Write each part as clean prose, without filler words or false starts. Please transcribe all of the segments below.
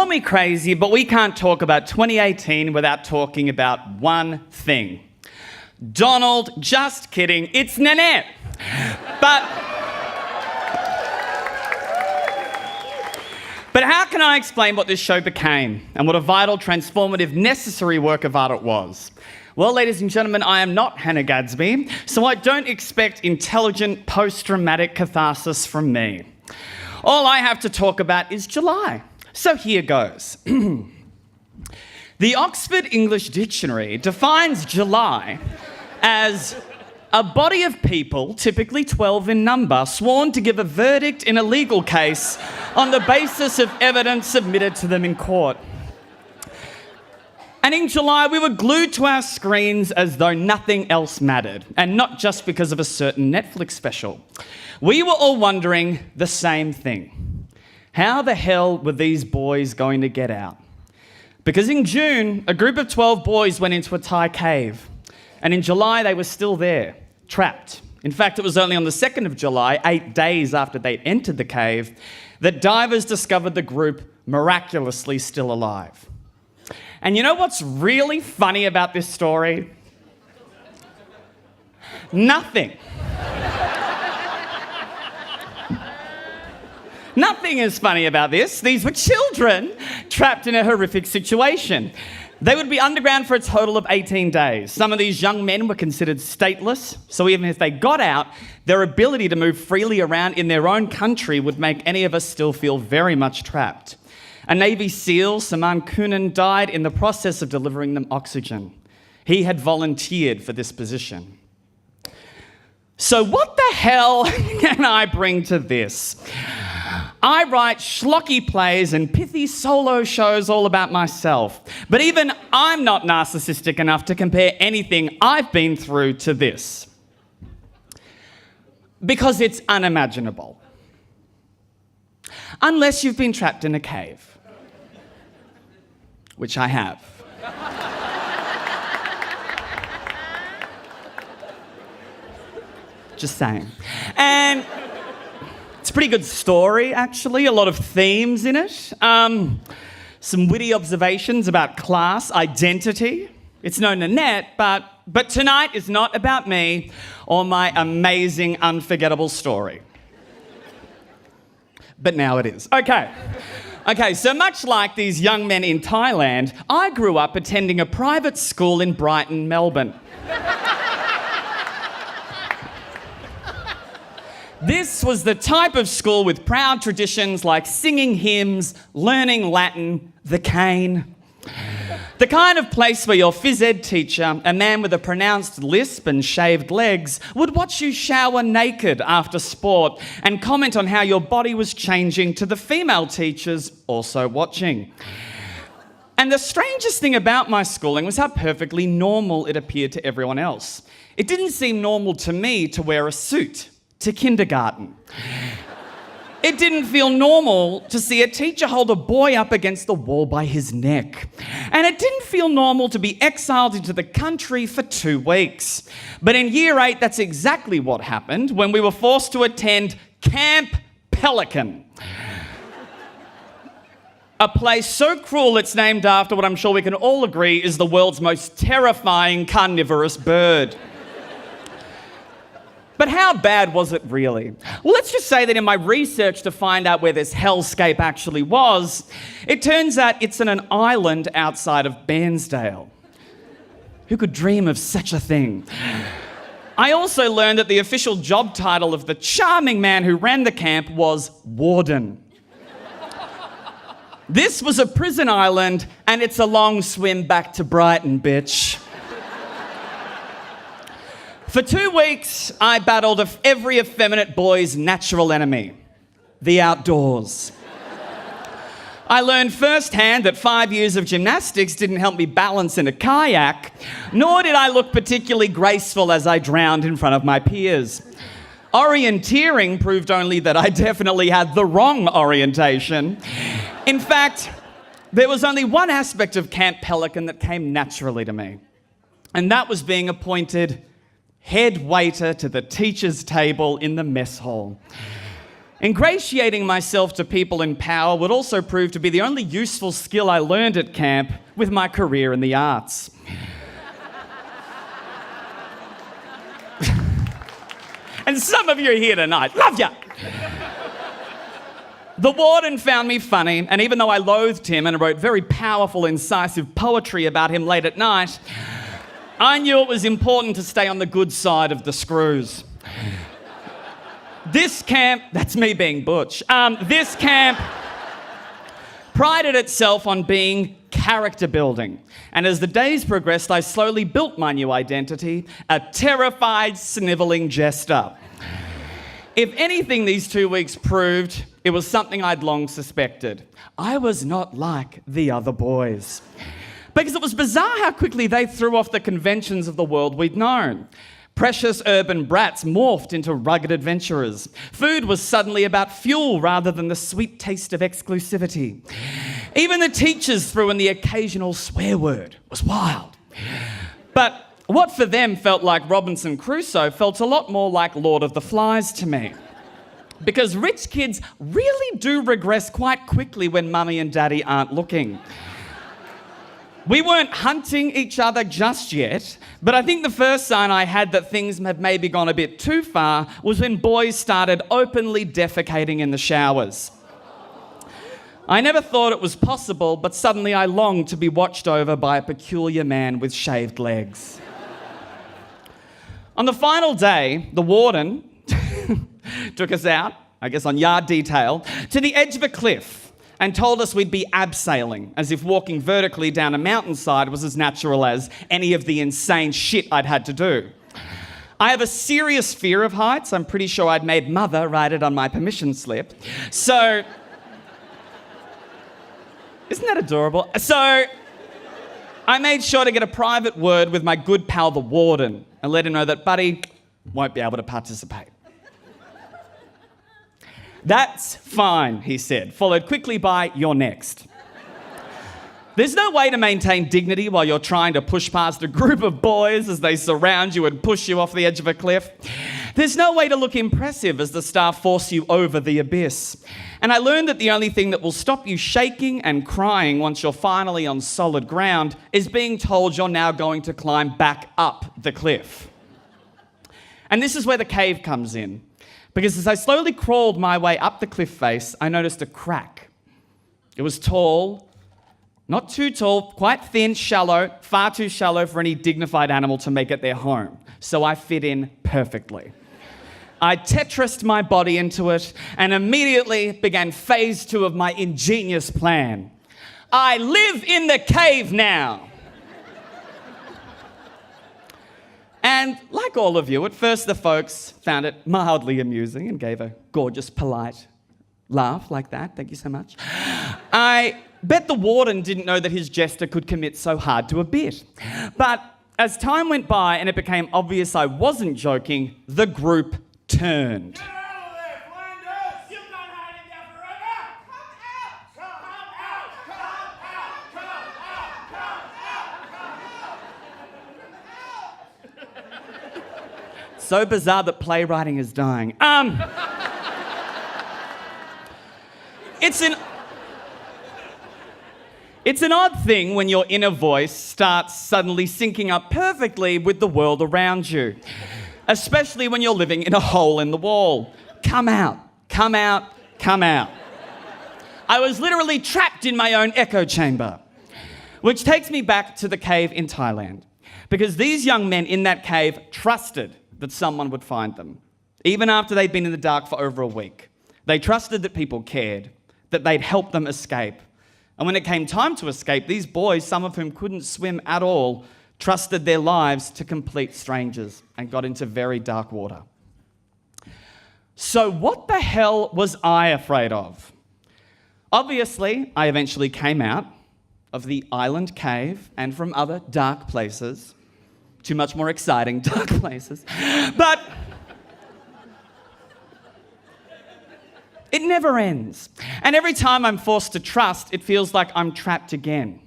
me crazy, but we can't talk about 2018 without talking about one thing. Donald, just kidding, it's Nanette. But how can I explain what this show became and what a vital, transformative, necessary work of art it was? Well, ladies and gentlemen, I am not Hannah Gadsby, so I don't expect intelligent post-traumatic catharsis from me. All I have to talk about is July. So here goes. The Oxford English Dictionary defines July as a body of people, typically 12 in number, sworn to give a verdict in a legal case on the basis of evidence submitted to them in court. And in July, we were glued to our screens as though nothing else mattered, and not just because of a certain Netflix special. We were all wondering the same thing. How the hell were these boys going to get out? Because in June, a group of 12 boys went into a Thai cave. And in July, they were still there, trapped. In fact, it was only on the 2nd of July, 8 days after they entered the cave, that divers discovered the group miraculously still alive. And you know what's really funny about this story? Nothing. Nothing is funny about this. These were children trapped in a horrific situation. They would be underground for a total of 18 days. Some of these young men were considered stateless, so even if they got out, their ability to move freely around in their own country would make any of us still feel very much trapped. A Navy SEAL, Saman Kunan, died in the process of delivering them oxygen. He had volunteered for this position. So what the hell can I bring to this? I write schlocky plays and pithy solo shows all about myself. But even I'm not narcissistic enough to compare anything I've been through to this. Because it's unimaginable. Unless you've been trapped in a cave. Which I have. Just saying. And it's a pretty good story, actually. A lot of themes in it. Some witty observations about class, identity. It's no Nanette, but tonight is not about me or my amazing, unforgettable story. But now it is. Okay, so much like these young men in Thailand, I grew up attending a private school in Brighton, Melbourne. This was the type of school with proud traditions like singing hymns, learning Latin, the cane. The kind of place where your phys ed teacher, a man with a pronounced lisp and shaved legs, would watch you shower naked after sport and comment on how your body was changing to the female teachers also watching. And the strangest thing about my schooling was how perfectly normal it appeared to everyone else. It didn't seem normal to me to wear a suit to kindergarten. It didn't feel normal to see a teacher hold a boy up against the wall by his neck. And it didn't feel normal to be exiled into the country for 2 weeks. But in year 8, that's exactly what happened when we were forced to attend Camp Pelican. A place so cruel it's named after what I'm sure we can all agree is the world's most terrifying carnivorous bird. But how bad was it really? Well, let's just say that in my research to find out where this hellscape actually was, it turns out it's on an island outside of Bairnsdale. Who could dream of such a thing? I also learned that the official job title of the charming man who ran the camp was warden. This was a prison island, and it's a long swim back to Brighton, bitch. For 2 weeks, I battled every effeminate boy's natural enemy, the outdoors. I learned firsthand that 5 years of gymnastics didn't help me balance in a kayak, nor did I look particularly graceful as I drowned in front of my peers. Orienteering proved only that I definitely had the wrong orientation. In fact, there was only one aspect of Camp Pelican that came naturally to me, and that was being appointed head waiter to the teacher's table in the mess hall. Ingratiating myself to people in power would also prove to be the only useful skill I learned at camp with my career in the arts. And some of you are here tonight. Love ya! The warden found me funny, and even though I loathed him and wrote very powerful, incisive poetry about him late at night, I knew it was important to stay on the good side of the screws. This camp, that's me being butch, this camp prided itself on being character building. And as the days progressed, I slowly built my new identity, a terrified, snivelling jester. If anything these 2 weeks proved, it was something I'd long suspected. I was not like the other boys. Because it was bizarre how quickly they threw off the conventions of the world we'd known. Precious urban brats morphed into rugged adventurers. Food was suddenly about fuel rather than the sweet taste of exclusivity. Even the teachers threw in the occasional swear word. It was wild. But what for them felt like Robinson Crusoe felt a lot more like Lord of the Flies to me. Because rich kids really do regress quite quickly when mummy and daddy aren't looking. We weren't hunting each other just yet, but I think the first sign I had that things had maybe gone a bit too far was when boys started openly defecating in the showers. I never thought it was possible, but suddenly I longed to be watched over by a peculiar man with shaved legs. On the final day, the warden took us out, I guess on yard detail, to the edge of a cliff and told us we'd be abseiling, as if walking vertically down a mountainside was as natural as any of the insane shit I'd had to do. I have a serious fear of heights. I'm pretty sure I'd made Mother write it on my permission slip. So, isn't that adorable? So, I made sure to get a private word with my good pal, the warden, and let him know that Buddy won't be able to participate. That's fine, he said, followed quickly by, you're next. There's no way to maintain dignity while you're trying to push past a group of boys as they surround you and push you off the edge of a cliff. There's no way to look impressive as the staff force you over the abyss. And I learned that the only thing that will stop you shaking and crying once you're finally on solid ground is being told you're now going to climb back up the cliff. And this is where the cave comes in. Because as I slowly crawled my way up the cliff face, I noticed a crack. It was tall, not too tall, quite thin, shallow, far too shallow for any dignified animal to make it their home. So I fit in perfectly. I Tetrised my body into it and immediately began phase 2 of my ingenious plan. I live in the cave now. And like all of you, at first the folks found it mildly amusing and gave a gorgeous, polite laugh like that. Thank you so much. I bet the warden didn't know that his jester could commit so hard to a bit. But as time went by and it became obvious I wasn't joking, the group turned. Get out of there, Flanders! You're not hiding there forever! Come out! Come out! Come out! Come out! Come out! So bizarre that playwriting is dying. It's an odd thing when your inner voice starts suddenly syncing up perfectly with the world around you, especially when you're living in a hole in the wall. Come out, come out, come out. I was literally trapped in my own echo chamber, which takes me back to the cave in Thailand, because these young men in that cave trusted that someone would find them, even after they'd been in the dark for over a week. They trusted that people cared, that they'd help them escape. And when it came time to escape, these boys, some of whom couldn't swim at all, trusted their lives to complete strangers and got into very dark water. So what the hell was I afraid of? Obviously, I eventually came out of the island cave and from other dark places, too much more exciting dark places, but it never ends. And every time I'm forced to trust, it feels like I'm trapped again.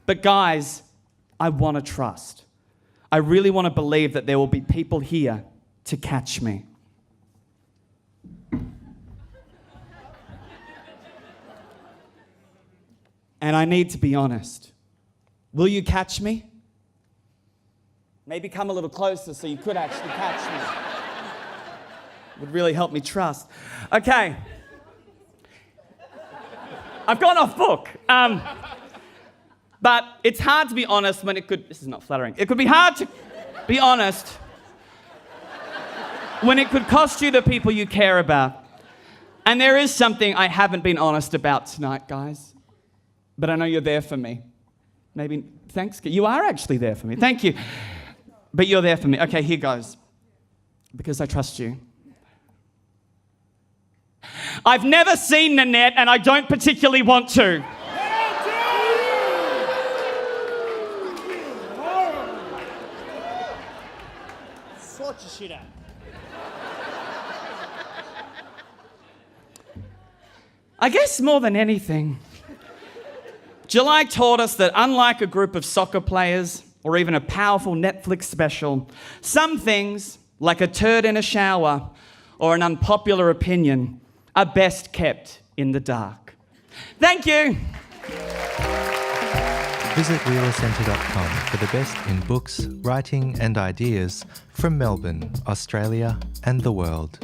But guys, I want to trust. I really want to believe that there will be people here to catch me. and I need to be honest. Will you catch me? Maybe come a little closer so you could actually catch me. Would really help me trust. Okay. I've gone off book. But it's hard to be honest when this is not flattering. It could be hard to be honest when it could cost you the people you care about. And there is something I haven't been honest about tonight, guys. But I know you're there for me. Maybe, thanks. You are actually there for me. Thank you. But you're there for me. Okay, here goes. Because I trust you. I've never seen Nanette, and I don't particularly want to. Sort your shit out. I guess more than anything, July taught us that unlike a group of soccer players or even a powerful Netflix special, some things, like a turd in a shower or an unpopular opinion, are best kept in the dark. Thank you. Visit realcentre.com for the best in books, writing and ideas from Melbourne, Australia and the world.